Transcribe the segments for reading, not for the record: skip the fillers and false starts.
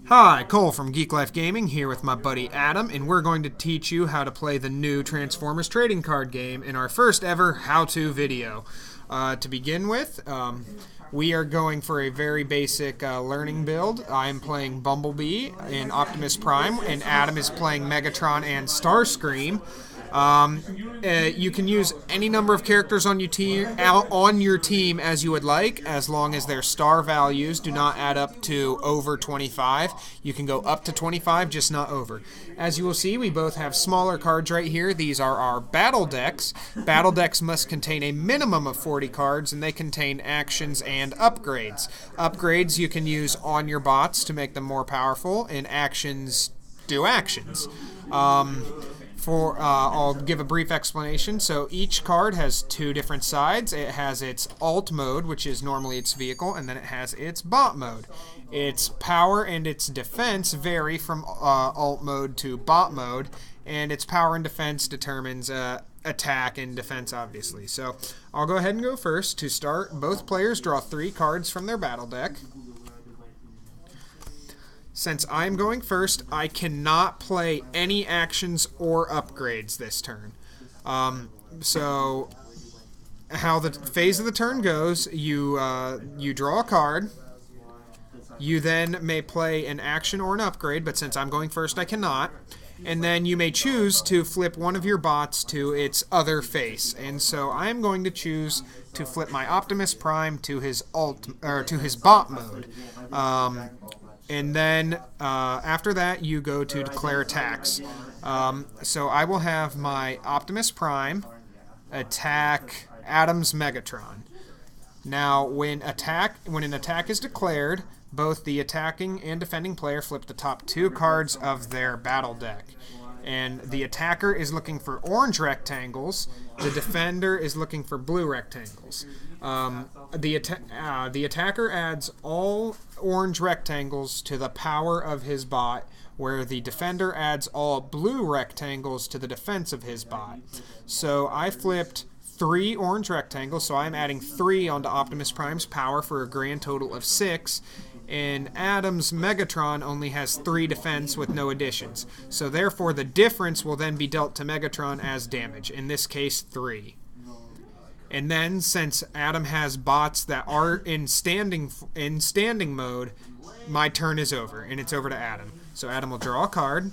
Hi, Cole from Geek Life Gaming here with my buddy Adam, and we're going to teach you how to play the new Transformers trading card game in our first ever how-to video. To begin with, we are going for a very basic learning build. I'm playing Bumblebee in Optimus Prime, and Adam is playing Megatron and Starscream. You can use any number of characters on your team as you would like, as long as their star values do not add up to over 25. You can go up to 25, just not over. As you will see, we both have smaller cards right here. These are our battle decks. Battle decks must contain a minimum of 40 cards, and they contain actions and upgrades. Upgrades you can use on your bots to make them more powerful, and actions do actions. I'll give a brief explanation. So each card has two different sides. It has its alt mode, which is normally its vehicle, and then it has its bot mode. Its power and its defense vary from alt mode to bot mode, and its power and defense determines attack and defense, obviously. So I'll go ahead and go first. To start, both players draw 3 cards from their battle deck. Since I'm going first, I cannot play any actions or upgrades this turn. So how the phase of the turn goes, you draw a card. You then may play an action or an upgrade, but since I'm going first, I cannot. And then you may choose to flip one of your bots to its other face. And so I'm going to choose to flip my Optimus Prime to his bot mode. And then after that, you go to declare attacks. So I will have my Optimus Prime attack Adam's Megatron. Now, when an attack is declared, both the attacking and defending player flip the top 2 cards of their battle deck. And the attacker is looking for orange rectangles. The defender is looking for blue rectangles. The attacker adds all orange rectangles to the power of his bot, where the defender adds all blue rectangles to the defense of his bot. So I flipped 3 orange rectangles, so I'm adding 3 onto Optimus Prime's power for a grand total of 6. And Adam's Megatron only has 3 defense with no additions. So therefore the difference will then be dealt to Megatron as damage, in this case 3. And then, since Adam has bots that are in standing mode, my turn is over, and it's over to Adam. So Adam will draw a card.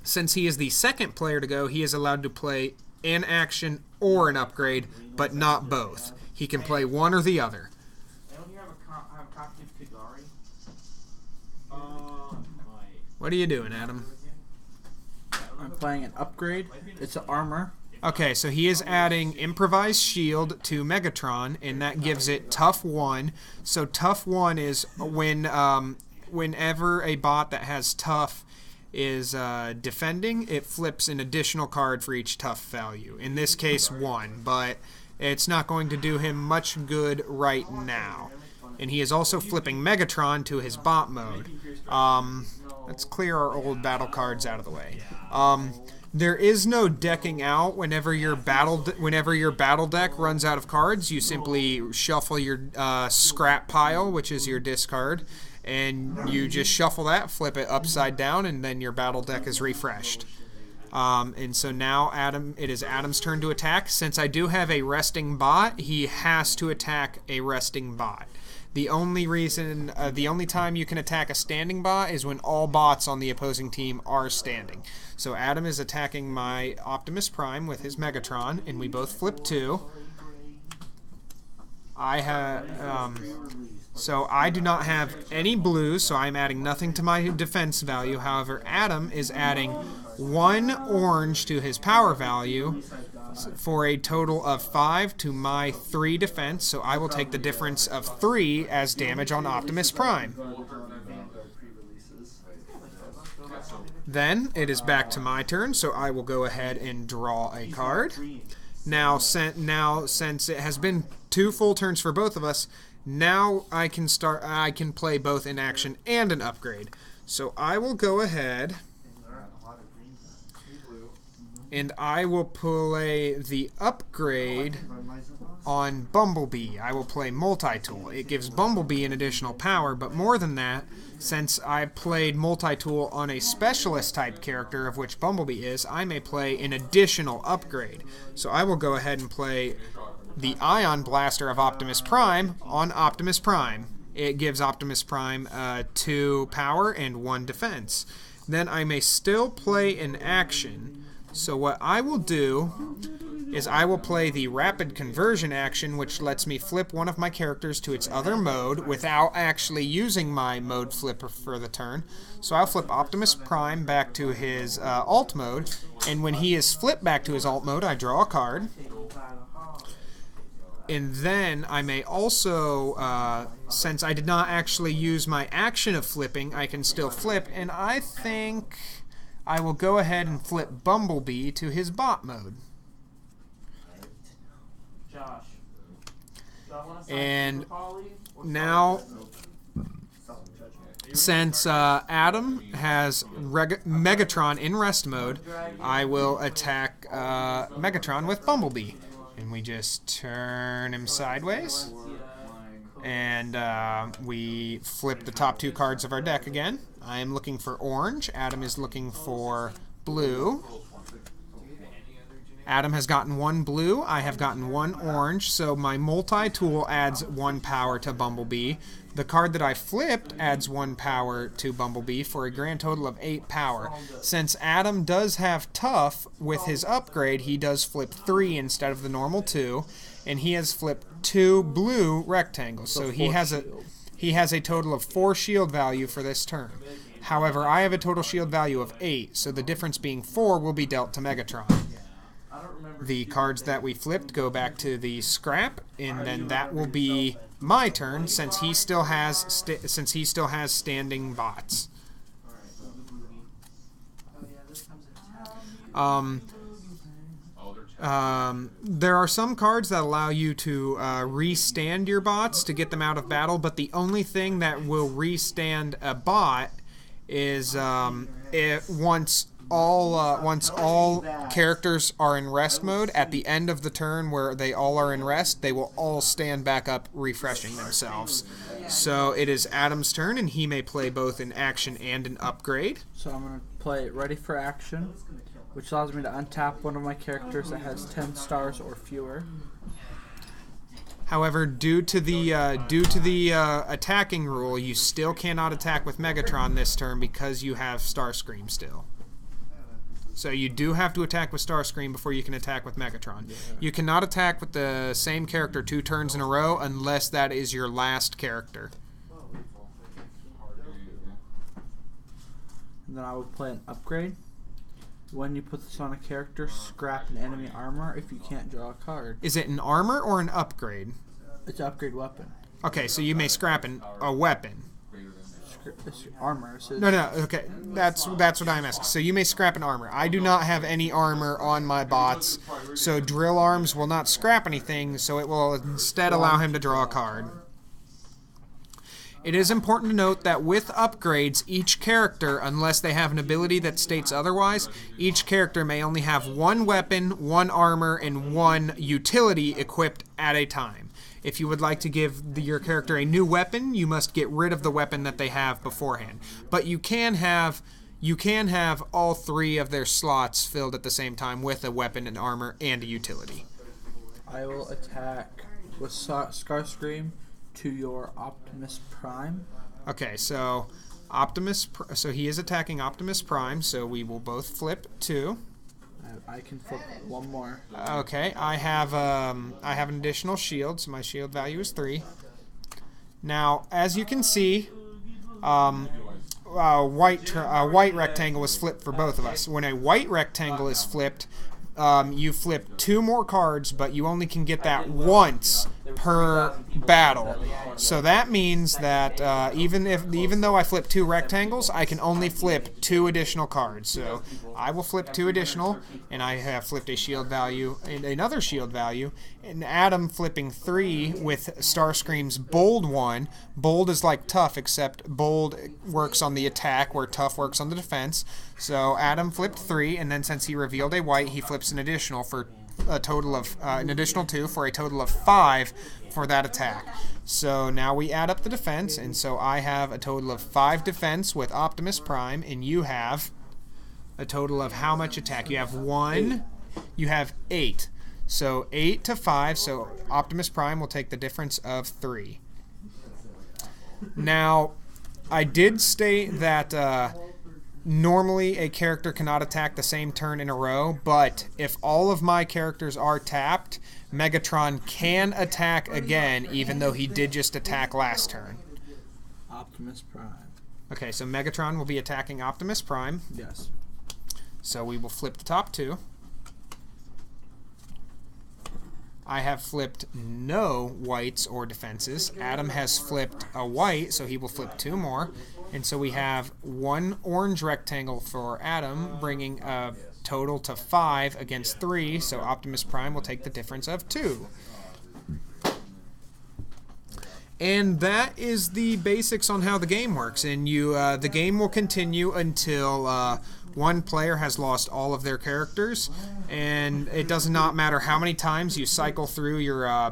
Since he is the second player to go, he is allowed to play an action or an upgrade, but not both. He can play one or the other. What are you doing, Adam? I'm playing an upgrade. It's an armor. Okay, so he is adding Improvised Shield to Megatron, and that gives it Tough 1. So Tough 1 is whenever a bot that has Tough is defending, it flips an additional card for each Tough value. In this case, 1, but it's not going to do him much good right now. And he is also flipping Megatron to his bot mode. Let's clear our old battle cards out of the way. There is no decking out whenever your battle deck runs out of cards. You simply shuffle your scrap pile, which is your discard, and you just shuffle that, flip it upside down, and then your battle deck is refreshed. And so now it is Adam's turn to attack. Since I do have a resting bot, he has to attack a resting bot. The only time you can attack a standing bot is when all bots on the opposing team are standing. So Adam is attacking my Optimus Prime with his Megatron, and we both flip 2. So I do not have any blues, so I'm adding nothing to my defense value. However, Adam is adding 1 orange to his power value for a total of 5 to my 3 defense, so I will take the difference of 3 as damage on Optimus Prime. Then it is back to my turn, so I will go ahead and draw a card. Now since it has been 2 full turns for both of us, now I can play both an action and an upgrade. So I will go ahead and I will play the upgrade on Bumblebee. I will play Multi-Tool. It gives Bumblebee an additional power, but more than that, since I played Multi-Tool on a specialist type character, of which Bumblebee is, I may play an additional upgrade. So I will go ahead and play the Ion Blaster of Optimus Prime on Optimus Prime. It gives Optimus Prime 2 power and 1 defense. Then I may still play an action. So what I will do is I will play the Rapid Conversion action, which lets me flip one of my characters to its other mode without actually using my mode flipper for the turn. So I'll flip Optimus Prime back to his alt mode, and when he is flipped back to his alt mode, I draw a card. And then I may also, since I did not actually use my action of flipping, I can still flip, and I think I will go ahead and flip Bumblebee to his bot mode. And now, since Adam has Megatron in rest mode, I will attack Megatron with Bumblebee. And we just turn him sideways. And we flip the top 2 cards of our deck again. I am looking for orange. Adam is looking for blue. Adam has gotten 1 blue. I have gotten 1 orange. So my multi-tool adds 1 power to Bumblebee. The card that I flipped adds 1 power to Bumblebee for a grand total of 8 power. Since Adam does have tough with his upgrade, he does flip 3 instead of the normal 2. And he has flipped 2 blue rectangles. So he has a total of 4 shield value for this turn. However, I have a total shield value of 8, so the difference being 4 will be dealt to Megatron. The cards that we flipped go back to the scrap, and then that will be my turn since he still has standing bots. There are some cards that allow you to restand your bots to get them out of battle, but the only thing that will restand a bot is once all characters are in rest mode, at the end of the turn where they all are in rest, they will all stand back up, refreshing themselves. So it is Adam's turn, and he may play both an action and an upgrade. So I'm going to play Ready for Action, which allows me to untap one of my characters that has 10 stars or fewer. However, due to the attacking rule, you still cannot attack with Megatron this turn because you have Starscream still. So you do have to attack with Starscream before you can attack with Megatron. Yeah. You cannot attack with the same character 2 turns in a row unless that is your last character. And then I would play an upgrade. When you put this on a character, scrap an enemy armor if you can't draw a card. Is it an armor or an upgrade? It's an upgrade weapon. Okay, so you may scrap a weapon. It's armor. So No, okay. That's what I'm asking. So you may scrap an armor. I do not have any armor on my bots, so drill arms will not scrap anything, so it will instead allow him to draw a card. It is important to note that with upgrades, each character, unless they have an ability that states otherwise, each character may only have 1 weapon, 1 armor, and 1 utility equipped at a time. If you would like to give your character a new weapon, you must get rid of the weapon that they have beforehand. But you can have all 3 of their slots filled at the same time with a weapon, an armor, and a utility. I will attack with Starscream to your Optimus Prime. Okay, so so he is attacking Optimus Prime, so we will both flip 2. I can flip 1 more. Okay, I have an additional shield, so my shield value is 3. Now, as you can see, white rectangle is flipped for both of us. When a white rectangle is flipped, you flip 2 more cards, but you only can get that once per battle. So that means that even though I flip 2 rectangles, I can only flip 2 additional cards. So I will flip 2 additional, and I have flipped a shield value and another shield value. And Adam flipping 3 with Starscream's bold 1. Bold is like tough, except bold works on the attack where tough works on the defense. So Adam flipped 3, and then since he revealed a white, he flips an additional for a total of an additional 2 for a total of 5 for that attack. So now we add up the defense, and so I have a total of 5 defense with Optimus Prime, and you have a total of how much attack? You have 1, you have 8. So 8 to 5, so Optimus Prime will take the difference of 3. Now, I did state that normally a character cannot attack the same turn in a row, but if all of my characters are tapped, Megatron can attack again, even though he did just attack last turn. Optimus Prime. Okay, so Megatron will be attacking Optimus Prime. Yes. So we will flip the top 2. I have flipped no whites or defenses. Adam has flipped a white, so he will flip 2 more. And so we have 1 orange rectangle for Adam, bringing a total to 5 against 3, so Optimus Prime will take the difference of 2. And that is the basics on how the game works. And the game will continue until one player has lost all of their characters, and it does not matter how many times you cycle through your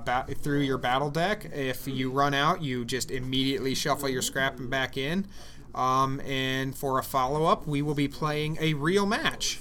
battle deck. If you run out, you just immediately shuffle your scrap and back in. And for a follow-up, we will be playing a real match.